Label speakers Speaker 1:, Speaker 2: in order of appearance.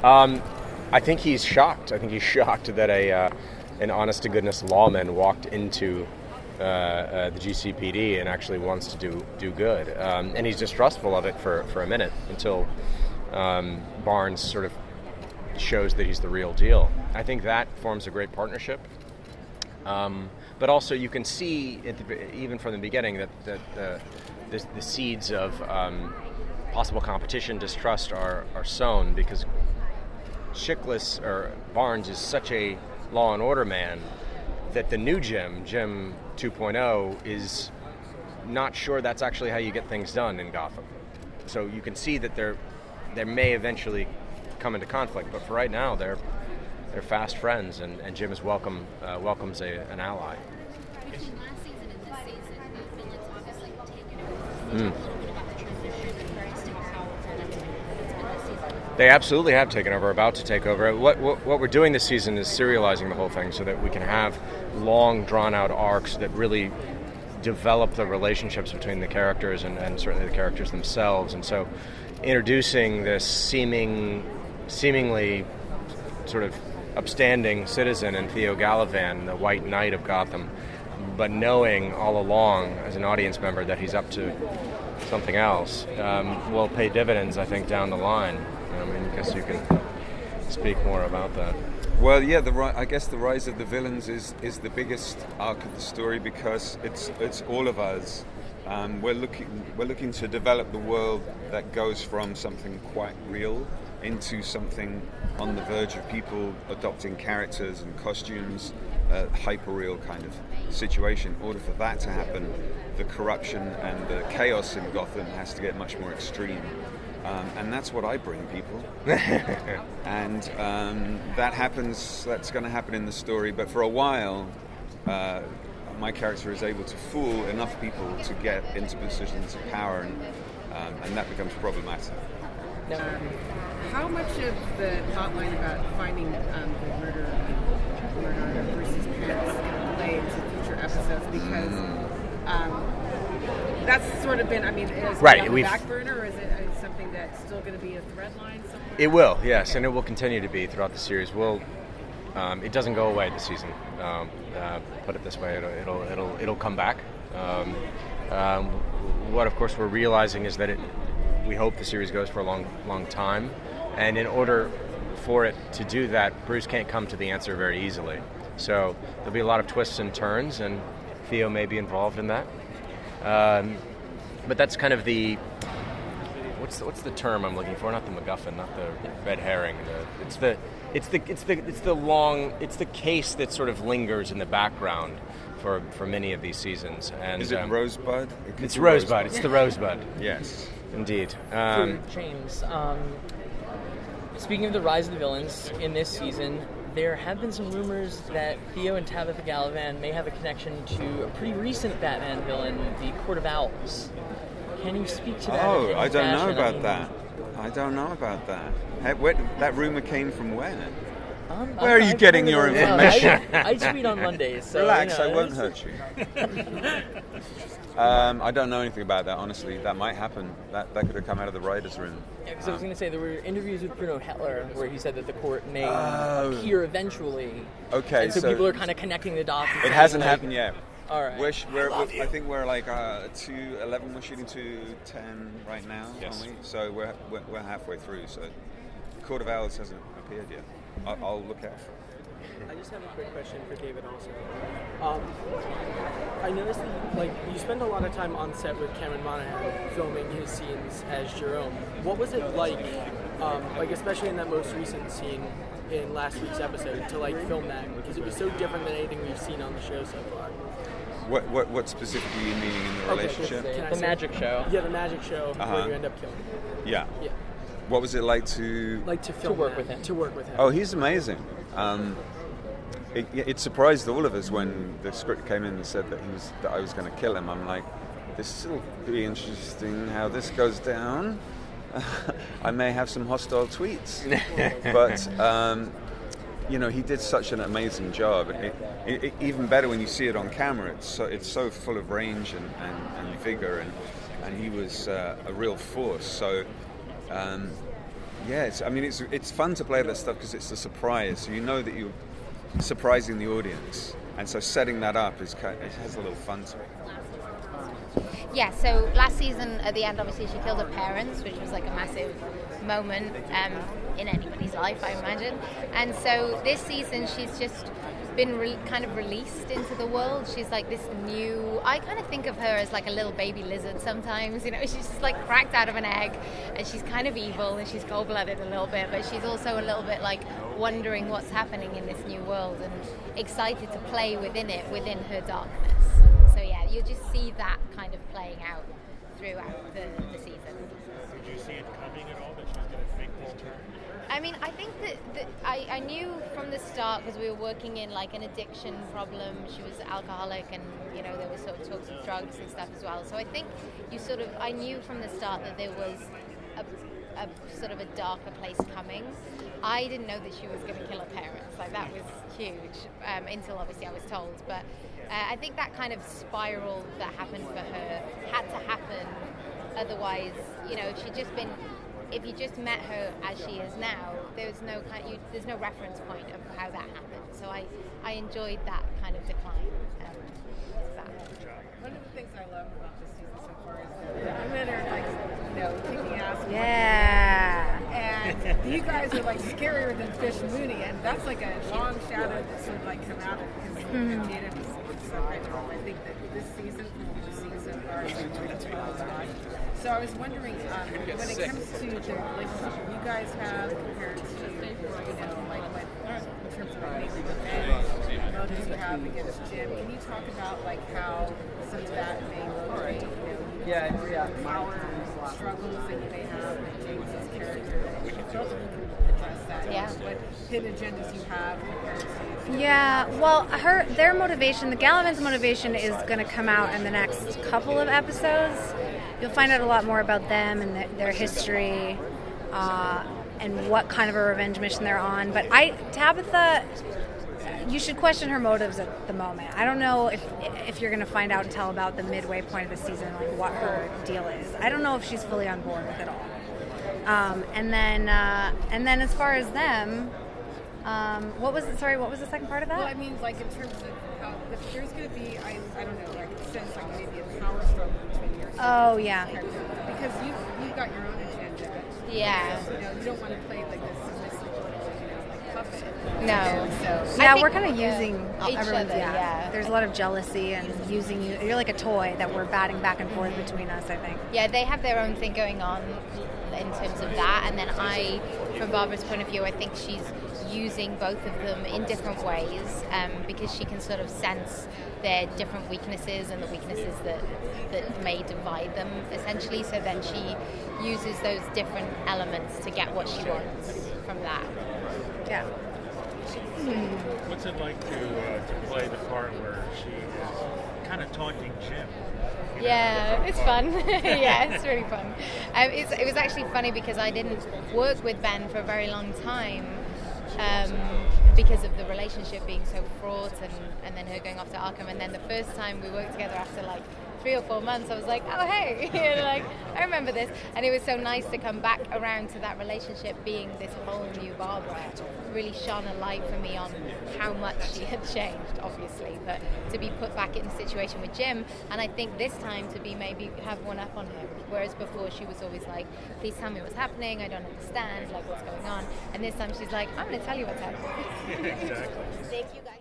Speaker 1: I think he's shocked. I think he's shocked that an honest-to-goodness lawman walked into the GCPD and actually wants to do good. And he's distrustful of it for a minute until Barnes sort of shows that he's the real deal. I think that forms a great partnership. But also you can see, even from the beginning, that the seeds of possible competition, distrust are sown, because Barnes is such a law and order man that the new Jim 2.0, is not sure that's actually how you get things done in Gotham. So you can see that there may eventually come into conflict, but for right now they're fast friends, and Jim is welcomes an ally.
Speaker 2: Between last season and this season, the Villians obviously taken over. Talk a little bit about the transition in regards to how it's been this season.
Speaker 1: They absolutely have taken over, about to take over. What we're doing this season is serializing the whole thing so that we can have long, drawn-out arcs that really develop the relationships between the characters and certainly the characters themselves. And so introducing this seemingly sort of upstanding citizen in Theo Galavan, the White Knight of Gotham, but knowing all along as an audience member that he's up to something else, will pay dividends, I think, down the line. I mean, I guess you can speak more about that.
Speaker 3: Well, yeah, I guess the rise of the villains is the biggest arc of the story, because it's all of us. We're looking to develop the world that goes from something quite real into something on the verge of people adopting characters and costumes, hyper-real kind of situation. In order for that to happen, the corruption and the chaos in Gotham has to get much more extreme. And that's what I bring people. And that's going to happen in the story. But for a while, my character is able to fool enough people to get into positions of power, and that becomes problematic.
Speaker 4: How much of the plotline about finding the murder versus parents play into future episodes? Because that's sort of been, is
Speaker 1: right,
Speaker 4: it on the back burner, or is it something that's still going to be a thread line somewhere?
Speaker 1: It will, yes, okay. And it will continue to be throughout the series. It doesn't go away this season. Put it this way, it'll come back. What, of course, we're realizing is that we hope the series goes for a long time, and in order for it to do that, Bruce can't come to the answer very easily. So there'll be a lot of twists and turns, and Theo may be involved in that. But that's kind of the what's the term I'm looking for? Not the MacGuffin, not the red herring. It's the case that sort of lingers in the background for many of these seasons. And
Speaker 3: is it Rosebud?
Speaker 1: It's Rosebud. It's the Rosebud.
Speaker 3: Yes,
Speaker 1: indeed.
Speaker 5: For James, speaking of the rise of the villains in this season, there have been some rumors that Theo and Tabitha Galavan may have a connection to a pretty recent Batman villain, the Court of Owls. Can you speak to that?
Speaker 3: Oh, I don't know about that. I don't know about that. That rumor came from where? Where are you getting your information?
Speaker 5: I tweet on Mondays. So,
Speaker 3: relax, I won't hurt you. I don't know anything about that, honestly. That might happen. That could have come out of the writer's room.
Speaker 5: Yeah, because I was going to say, there were interviews with Bruno Hettler where he said that the court may appear eventually.
Speaker 3: Okay,
Speaker 5: and so people are kind of connecting the dots.
Speaker 3: It hasn't happened yet.
Speaker 5: All right.
Speaker 3: I think we're like 2:11. We're shooting 2:10 right now,
Speaker 1: yes.
Speaker 3: Aren't we? So we're halfway through. So Court of Owls hasn't appeared yet. I'll look out for it.
Speaker 6: I just have a quick question for David also. I noticed that you spend a lot of time on set with Cameron Monaghan filming his scenes as Jerome. What was it like especially in that most recent scene in last week's episode, to film that? Because it was so different than anything we've seen on the show so far.
Speaker 3: What specifically are you meaning in the relationship?
Speaker 5: The magic show.
Speaker 6: Yeah, the magic show where you end up killing him.
Speaker 3: Yeah.
Speaker 6: Yeah.
Speaker 3: What was it like to
Speaker 6: work with him? To work with him.
Speaker 3: Oh, he's amazing. It surprised all of us when the script came in and said that I was going to kill him. I'm like, this will be interesting how this goes down. I may have some hostile tweets, but he did such an amazing job. Even better when you see it on camera. It's so full of range and vigor, and he was a real force. So Yes, I mean it's fun to play that stuff because it's a surprise. You know that you're surprising the audience, and so setting that up it has a little fun to it.
Speaker 2: Yeah, so last season at the end, obviously she killed her parents, which was like a massive moment in anybody's life, I imagine. And so this season she's just been kind of released into the world. She's like this new, I kind of think of her as like a little baby lizard sometimes, you know, she's just like cracked out of an egg, and she's kind of evil and she's cold-blooded a little bit, but she's also a little bit like wondering what's happening in this new world and excited to play within it, within her darkness. So yeah, you'll just see that kind of playing out throughout the season.
Speaker 7: Did you see it coming at all that she was going to make this turn?
Speaker 2: I mean, I think that I knew from the start, because we were working in like an addiction problem. She was alcoholic, and you know there were sort of talks of drugs and stuff as well. So I think I knew from the start that there was a sort of a darker place coming. I didn't know that she was going to kill her parents. Like that was huge until obviously I was told. But I think that kind of spiral that happened for her had to happen. Otherwise, you know, if you just met her as she is now, there's no reference point of how that happened. So I enjoyed that kind of decline.
Speaker 4: One of the things I love about this season so far is that the women are like, you know, kicking ass.
Speaker 8: Yeah.
Speaker 4: And you guys are like scarier than Fish Mooney, and that's like a long shadow that sort of like come out of it because Jada was so great. I think that this season, from what we've seen so far, is like really well done. So I was wondering, when it comes to the relationship you guys have compared to, you know, like what, in terms of like maybe revenge, motives you have against Jim, can you talk about like how some of that may motivate, you know, power struggles that you may have with James's character? Both of you can address that.
Speaker 2: Yeah.
Speaker 4: What hidden agendas you have compared to.
Speaker 8: Yeah, well, their motivation, the Galavan's motivation, is going to come out in the next couple of episodes. You'll find out a lot more about them and their history and what kind of a revenge mission they're on. But Tabitha, you should question her motives at the moment. I don't know if you're going to find out until about the midway point of the season, like what her deal is. I don't know if she's fully on board with it all. And then as far as them, what was the second part of that?
Speaker 4: Well, I mean, like in terms of how if there's going to be, I don't know, like a sense like maybe a power struggle between your character, because you've got your own agenda.
Speaker 2: Yeah.
Speaker 4: You know, you don't want to play like this submissive, you know, like puppet.
Speaker 2: No.
Speaker 4: So
Speaker 8: Yeah, we're kind of using
Speaker 2: each
Speaker 8: everyone's.
Speaker 2: other,
Speaker 8: Yeah.
Speaker 2: yeah.
Speaker 8: There's a lot of jealousy and using you. You're like a toy that we're batting back and forth between us, I think.
Speaker 2: Yeah, they have their own thing going on in terms of that, and then from Barbara's point of view, I think she's using both of them in different ways because she can sort of sense their different weaknesses and the weaknesses that may divide them essentially, so then she uses those different elements to get what she wants from that.
Speaker 8: Yeah.
Speaker 7: What's it like to play the part where she is kind of taunting Jim?
Speaker 2: Yeah, it's fun. Yeah, it's really fun. It was actually funny because I didn't work with Ben for a very long time because of the relationship being so fraught and then her going off to Arkham. And then the first time we worked together after like 3 or 4 months, I was like, oh, hey, and like, I remember this. And it was so nice to come back around to that relationship being this whole new Barbara. It really shone a light for me on how much she had changed, obviously, but to be put back in a situation with Jim, and I think this time to be maybe have one up on him, whereas before she was always like, please tell me what's happening, I don't understand, like what's going on, and this time she's like, I'm going to tell you what's happening.
Speaker 7: Exactly.
Speaker 2: Thank you guys.